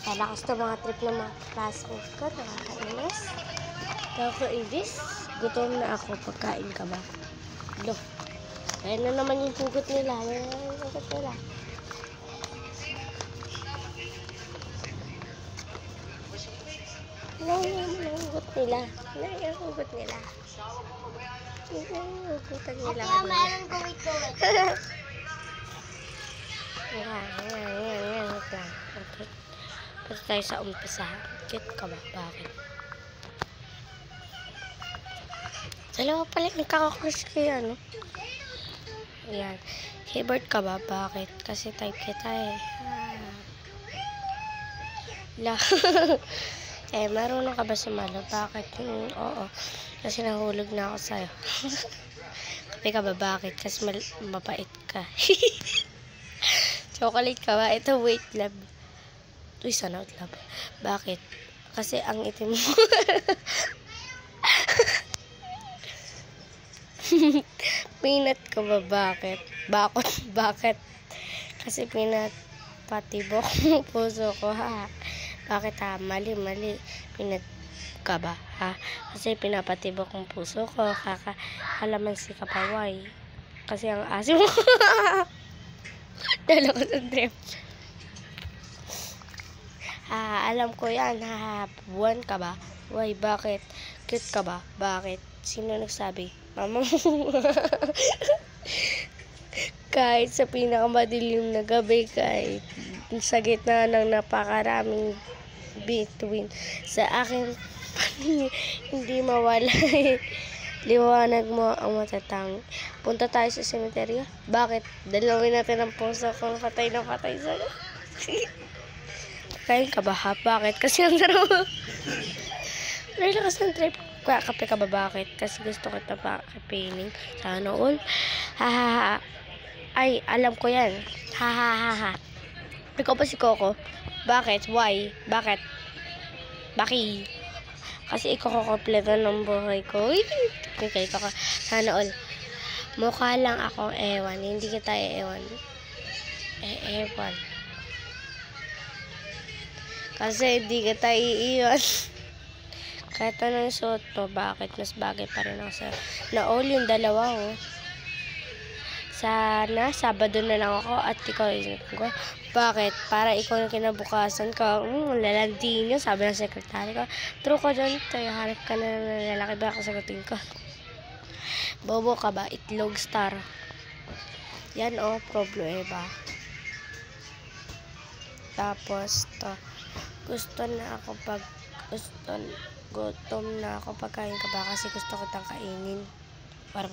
Kalakas to mga trip ng mga classmates ko. Nakakainis. Nakakainis. Gutom na ako. Pagkain ka ba? Lo. Ayan na naman yung hugot nila. Ayan na yung hugot nila. Ayan yung hugot nila. Ayan yung hugot nila. Ayan yung hugot nila. Kaya meron kuwit-kuwit. Ayan. Okay. Punta tayo sa umpisa. Cute ka ba? Bakit? Dalawa pala yung nagkakakrush kaya, no? Ayan. Favorite ka ba? Bakit? Kasi type kita eh. Eh, marunong ka ba sumalo? Bakit? Oo. Kasi nahulog na ako sa'yo. Kape ka ba? Bakit? Kasi mabait ka. Chocolate ka ba? Ito, wait, love. Uy, sana out, love. Bakit? Kasi ang itim mo. Peanut ka ba? Bakit? Bakit? Kasi pinapatibok ng puso ko, ha? Bakit, ha? Mali. Peanut ka ba, ha? Kasi pinapatibok ng puso ko. Kakalamansi ka pa, why? Kasi ang asim mo. Dalo ko sa trip. Alam ko yan, ha? Buwan ka ba? Why? Bakit? Cute ka ba? Bakit? Sino nagsabi? Mama mo. Kahit sa pinakamadilim na gabi, kahit sa gitna ng napakaraming bituin, sa akin hindi mawala. Liwanag mo ang matatang. Punta tayo sa sementeryo. Bakit? Dalawin natin ang puso kung patay na patay sa'yo. Kain ka ba, ha? Bakit? Kasi ang sarap. May lakas ng trip. Kape ka ba? Bakit? Kasi gusto kita pa kapining. Sana all. Ha. Ay, alam ko yan. Ha. Ikaw pa si Coco. Bakit? Why? Bakit? Kasi ikaw kukompleto ng buhay ko. Okay, Coco. Sana all. Mukha lang akong ewan. Hindi kita ewan. Ewan. Kasi hindi kita iiwan. Kahit anong suot mo, bakit? Mas bagay pa rin ako sa'yo. Na-all yung dalawa, oh. Sana, Sabado na lang ako at ikaw ko. Bakit? Para ikaw na kinabukasan ka. Lalandi nyo, sabi ng sekretary ko. True ko dyan, tayo hanap ka na ng lalaki ba ako sagutin ko. Bobo ka ba? Itlog star. Yan, oh, problema. Tapos, to. Gutom na ako pagkain ka ba kasi gusto kitang kainin. Para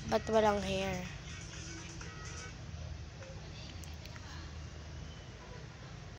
ba't walang hair?